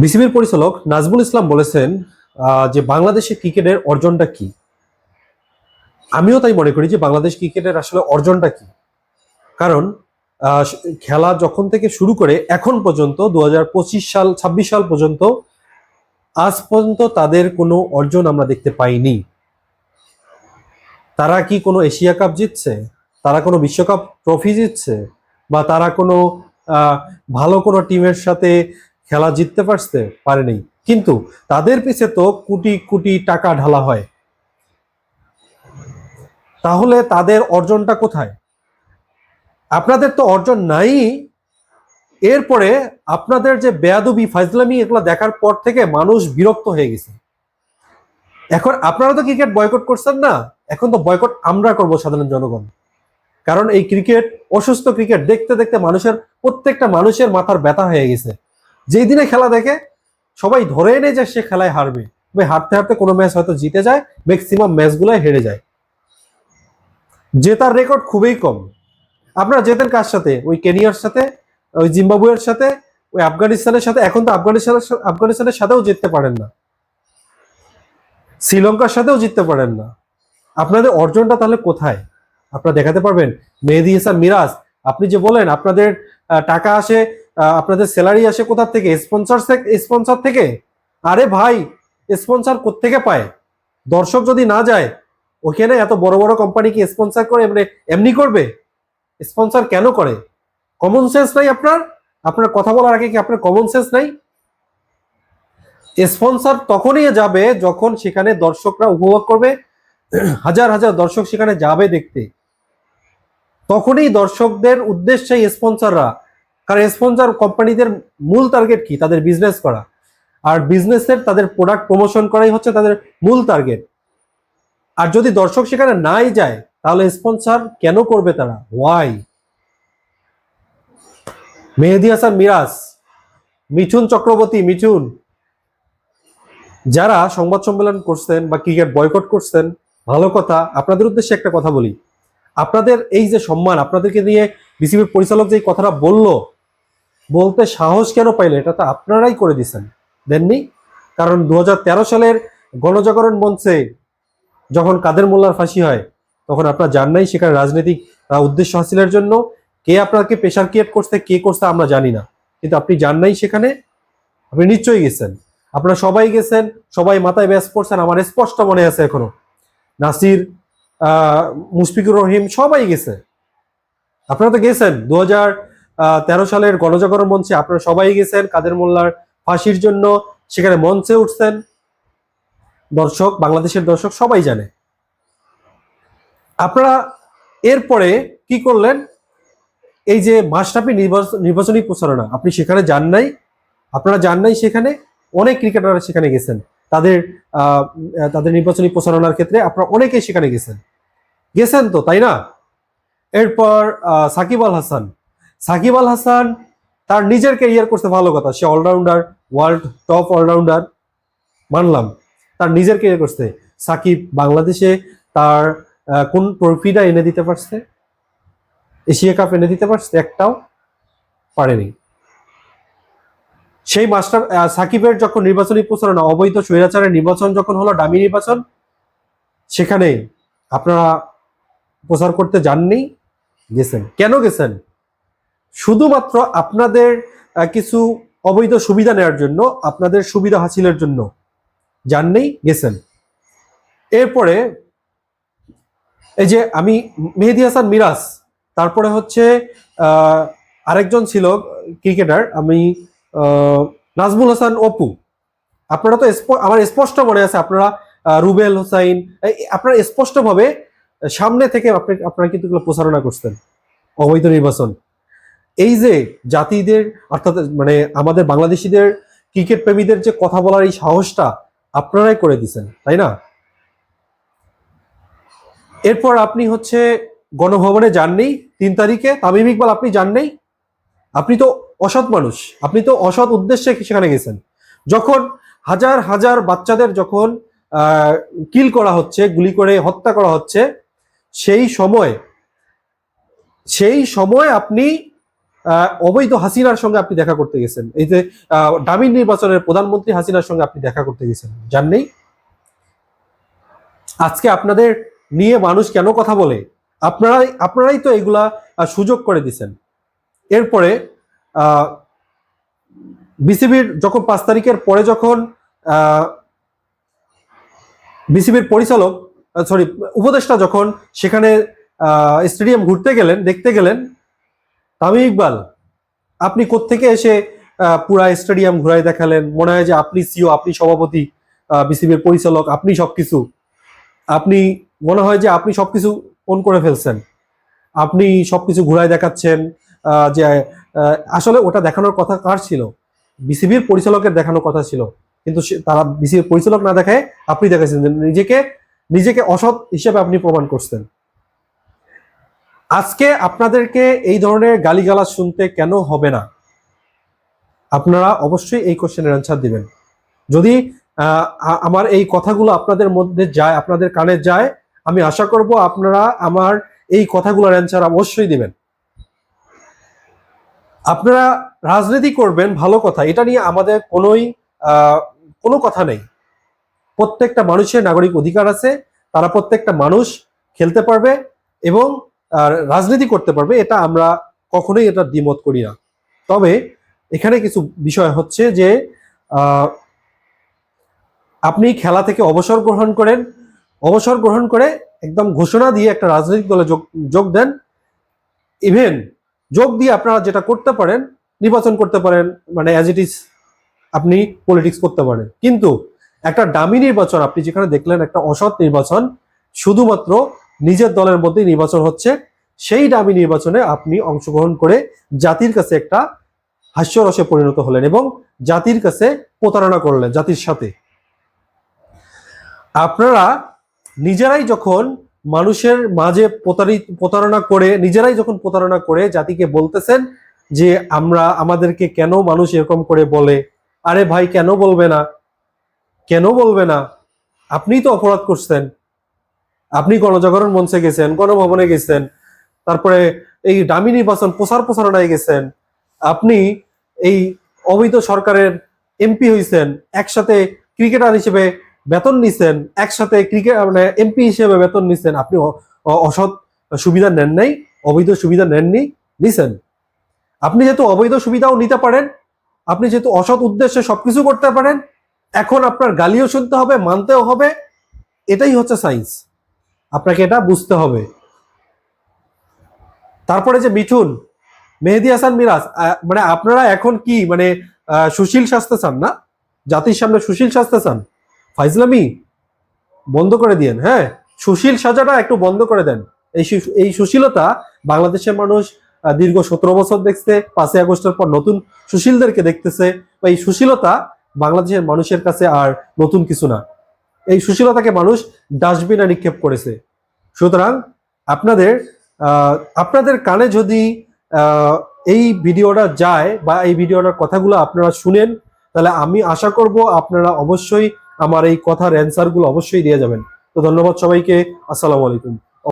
বিসিবির পরিচালক নাজমুল ইসলাম বলেছেন যে বাংলাদেশের ক্রিকেটের অর্জনটা কি। আমিও তাই মনে করি যে বাংলাদেশ ক্রিকেটের আসলে অর্জনটা কি। কারণ আহ, খেলা যখন থেকে শুরু করে এখন পর্যন্ত 2025 সাল 26 সাল পর্যন্ত আজ পর্যন্ত তাদের কোনো অর্জন আমরা দেখতে পাইনি। তারা কি কোনো এশিয়া কাপ জিতছে, তারা কোনো বিশ্বকাপ ট্রফি জিতছে, বা তারা কোনো আহ, ভালো কোনো টিমের সাথে খেলা জিততে পারেনি। কিন্তু তাদের পিছে তো কোটি কোটি টাকা ঢালা হয়। তাহলে তাদের অর্জনটা কোথায়? আপনাদের তো অর্জন নাই। এরপরে আপনাদের যে বেয়াদবি ফাজলামি এগুলো দেখার পর থেকে মানুষ বিরক্ত হয়ে গেছে। এখন আপনারা তো ক্রিকেট বয়কট করছেন না, এখন তো বয়কট আমরা করব, সাধারণ জনগণ। কারণ এই ক্রিকেট, অসুস্থ ক্রিকেট দেখতে দেখতে প্রত্যেকটা মানুষের মাথার ব্যথা হয়ে গেছে। যেই দিনে খেলা দেখে সবাই ধরে এনে যে সে খেলায় হারবে, হারতে হারতে কোনো ম্যাচ হয়তো জিতে যায়, ম্যাক্সিমাম ম্যাচগুলোই হেরে যায়। জেতার রেকর্ড খুবই কম। আপনারা জেতেন কার সাথে? ওই কেনিয়ার সাথে, ওই জিম্বাবুয়ের সাথে, ওই আফগানিস্তানের সাথে। এখন তো আফগানিস্তানের সাথেও জিততে পারেন না, শ্রীলঙ্কার সাথেও জিততে পারেন না। আপনাদের অর্জনটা তাহলে কোথায়? আপনারা দেখাতে পারবেন? মেহেদী হাসান মিরাজ, আপনি যে বলেন আপনাদের টাকা আসে, আপনাদের স্যালারি আসে কোথা থেকে? স্পন্সর থেকে। আরে ভাই, স্পন্সর কোত্থেকে পায়? দর্শক যদি না যায় ওখানে, এত বড় বড় কোম্পানি কি স্পন্সর করে এমনি এমনি করবে? স্পন্সর কেন করে? কমন সেন্স নাই আপনার? আপনার কথা বলার আগে কি আপনার কমন সেন্স নাই? স্পন্সর তখনই যাবে যখন সেখানে দর্শকরা উপভোগ করবে, হাজার হাজার দর্শক সেখানে যাবে দেখতে। তখনই দর্শকদের উদ্দেশ্যে স্পন্সররা, কারণ স্পন্সর কোম্পানিদের মূল টার্গেট কি? তাদের বিজনেস করা। আর বিজনেসের তাদের প্রোডাক্ট প্রমোশন করাই হচ্ছে তাদের মূল টার্গেট। আর যদি দর্শক সেখানে নাই যায় তাহলে স্পন্সর কেন করবে তারা? ওয়াই? মেহেদী হাসান মিরাজ, মিঠুন চক্রবর্তী, যারা সংবাদ সম্মেলন করছেন বা ক্রিকেট বয়কট করছেন, ভালো কথা। আপনাদের উদ্দেশ্যে একটা কথা বলি, আপনাদের এই যে সম্মান, আপনাদেরকে নিয়ে বিসিবির পরিচালক যে কথাটা বলতে সাহস কেন পাইলে? এটা তো আপনারাই করে দিচ্ছেন, দেননি? কারণ 2013 সালের গণজাগরণ মঞ্চে যখন কাদের মোল্লার ফাঁসি হয়, তখন আপনারা যান নাই সেখানে রাজনৈতিক উদ্দেশ্য হাসিলের জন্য। কে আপনাকে প্রেশার ক্রিয়েট করছে, কে করছে আমরা জানি না, কিন্তু আপনি যান নাই সেখানে। আপনি নিশ্চয়ই গেছেন, আপনারা সবাই গেছেন, সবাই মাথায় ব্যাস করছেন, আমার স্পষ্ট মনে আছে এখনো। নাসির, মুশফিকুর রহিম সবাই গেছে। আপনারা তো গেছেন 2013 সালের গণজাগরণ মঞ্চে, আপনারা সবাই গেছেন কাদের মোল্লার ফাঁসির জন্য, সেখানে মঞ্চে উঠছেন। দর্শক, বাংলাদেশের দর্শক সবাই জানে। আপনারা এরপরে কি করলেন? এই যে মাশরাফি নির্বাচনী প্রচারণা, আপনি সেখানে যান নাই। আপনারা যান নাই সেখানে। অনেক ক্রিকেটাররা সেখানে গেছেন, তাদের তাদের নির্বাচনী প্রচারণার ক্ষেত্রে আপনারা অনেকেই সেখানে গেছেন তো, তাই না? এরপর সাকিব আল হাসান তার নিজের ক্যারিয়ার করতে, ভালো কথা, সে অলরাউন্ডার, ওয়ার্ল্ড টপ অলরাউন্ডার, মানলাম। তার নিজের ক্যারিয়ার করতে সাকিব বাংলাদেশে তার কোন ট্রফিটা এনে দিতে পারছে? এশিয়া কাপ এনে দিতে পারছে? একটাও পারেনি। সেই মাস্টার সাকিবের যখন নির্বাচনী প্রচারণা, অবৈধ স্বৈরাচারের নির্বাচন যখন হলো, ডামি নির্বাচন, সেখানে আপনারা প্রচার করতে যাননি? গেছেন। কেন গেছেন? শুধুমাত্র আপনাদের কিছু অবৈধ সুবিধা নেওয়ার জন্য, আপনাদের সুবিধা হাসিলের জন্য যাননি, গেছেন। এরপরে এই যে আমি মেহেদী হাসান মিরাজ, তারপরে হচ্ছে আরেকজন ছিল ক্রিকেটার, আমি নাজমুল হাসান অপু। আপনারা তো আমার স্পষ্ট মনে আছে, আপনারা রুবেল হোসাইন, আপনারা স্পষ্ট ভাবে সামনে থেকে আপনারা কিন্তু প্রচারণা করতেন অবৈধ নির্বাচন। এই যে জাতিদের, অর্থাৎ মানে আমাদের বাংলাদেশিদের, ক্রিকেট প্রেমীদের যে কথা বলার এই সাহসটা আপনারাই করে দিচ্ছেন, তাই না? এরপর আপনি হচ্ছে গণভবনে যাননি 3 তারিখে, তামিম ইকবাল আপনি যাননি। আপনি তো অসৎ মানুষ, আপনি তো অসৎ উদ্দেশ্যে সেখানে গেছেন। যখন হাজার হাজার বাচ্চাদের যখন কিল করা হচ্ছে, গুলি করে হত্যা করা হচ্ছে, সেই সময় আপনি অবৈধ হাসিনার সঙ্গে আপনি দেখা করতে গেছেন, এই যে ডামি নির্বাচনের প্রধানমন্ত্রী হাসিনার সঙ্গে আপনি দেখা করতে গেছেন, জাননি? আজকে আপনাদের নিয়ে মানুষ কেন কথা বলে? আপনারাই তো এগুলা সুযোগ করে দিচ্ছেন। এরপরে বিসিবির যখন 5 তারিখের পরে যখন বিসিবির পরিচালক উপদেষ্টা যখন সেখানে স্টেডিয়াম ঘুরতে গেলেন, দেখতে গেলেন, তামিম ইকবাল আপনি কোত্থেকে এসে পুরা স্টেডিয়াম ঘুরাই দেখালেন? মনে হয় যে আপনি সিও, আপনি সভাপতি, বিসিবির পরিচালক, আপনি সবকিছু, আপনি মনে হয় যে আপনি সবকিছু অন করে ফেলছেন, আপনি সবকিছু ঘুরাই দেখাচ্ছেন। যে আসলে ওটা দেখানোর কথা কার ছিল? বিসিবির পরিচালকের দেখানোর কথা ছিল, কিন্তু তারা বিসিবির পরিচালক না দেখায় আপনি দেখাচ্ছেন, নিজেকে অসৎ হিসেবে আপনি প্রমাণ করছেন। আজকে আপনাদেরকে এই ধরনের গালিগালাজ শুনতে কেন হবে না? আপনারা অবশ্যই এই কোশ্চেনের অ্যান্সার দিবেন। যদি আমার এই কথাগুলো আপনাদের মধ্যে যায়, আপনাদের কানে যায়, আমি আশা করব আপনারা আমার এই কথাগুলোর অ্যান্সার অবশ্যই দিবেন। আপনারা রাজনীতি করবেন, ভালো কথা, এটা নিয়ে আমাদের কোনো কথা নেই। প্রত্যেকটা মানুষের নাগরিক অধিকার আছে, তারা প্রত্যেকটা মানুষ খেলতে পারবে এবং রাজনীতি করতে পারবে, এটা আমরা কখনোই এটা দ্বিমত করি না। তবে এখানে কিছু বিষয় হচ্ছে যে আপনি খেলা থেকে অবসর গ্রহণ করে একদম ঘোষণা দিয়ে একটা রাজনৈতিক দলে যোগ দেন। ইভেন যোগ দিয়ে আপনারা যেটা করতে পারেন, নির্বাচন করতে পারেন, মানে অ্যাজ ইট ইজ আপনি পলিটিক্স করতে পারেন। কিন্তু একটা ডামি নির্বাচন আপনি যেখানে দেখলেন, একটা অসৎ নির্বাচন, শুধুমাত্র নিজের দলের মধ্যেই নির্বাচন হচ্ছে, সেই ডামি নির্বাচনে আপনি অংশগ্রহণ করে জাতির কাছে একটা হাস্যরসে পরিণত হলেন এবং জাতির কাছে প্রতারণা করলেন, জাতির সাথে। আপনারা নিজেরাই যখন মানুষের মাঝে প্রতারণা করে জাতিকে বলতেছেন যে আমাদেরকে কেন মানুষ এরকম করে বলে, আরে ভাই কেন বলবে না? আপনি তো অপরাধ করছেন, আপনি গণজাগরণ মঞ্চে গেছেন, গণভবনে গেছেন, তারপরে এই ডামি নির্বাচন প্রচারণায় গেছেন, আপনি এই অবৈধ সরকারের এমপি হয়েছেন, একসাথে ক্রিকেটার হিসেবে বেতন নিছেন, একসাথে মানে এমপি হিসেবে বেতন নিছেন, আপনি অসৎ সুবিধা নেন নাই, অবৈধ সুবিধা নিছেন। আপনি যেহেতু অবৈধ সুবিধাও নিতে পারেন, আপনি যেহেতু অসৎ উদ্দেশ্যে সবকিছু করতে পারেন, এখন আপনার গালিও শুনতে হবে, মানতেও হবে। এটাই হচ্ছে সায়েন্স, আপনাকে এটা বুঝতে হবে। তারপরে যে মিঠুন, মেহেদী হাসান মিরাজ, মানে আপনারা এখন কি মানে সুশীল সাজতে চান না? জাতির সামনে সুশীল সাজতে চান? ফাইজলামি বন্ধ করে দিয়েন। হ্যাঁ, সুশীল সাজাটা একটু বন্ধ করে দেন। এই সুশীলতা বাংলাদেশের মানুষ দীর্ঘ 17 বছর দেখছে, 5ই আগস্টের পর নতুন সুশীলদেরকে দেখতেছে। এই সুশীলতা বাংলাদেশের মানুষের কাছে আর নতুন কিছু না। এই সুশীলতাকে মানুষ ডাস্টবিনে নিক্ষেপ করেছে। সুতরাং আপনাদের কানে যদি এই ভিডিওটা যায় বা এই ভিডিওটার কথাগুলো আপনারা শুনেন, তাহলে আমি আশা করব আপনারা অবশ্যই আমার এই কথার অ্যান্সারগুলো অবশ্যই দিয়ে যাবেন। তো ধন্যবাদ সবাইকে, আসসালামু আলাইকুম।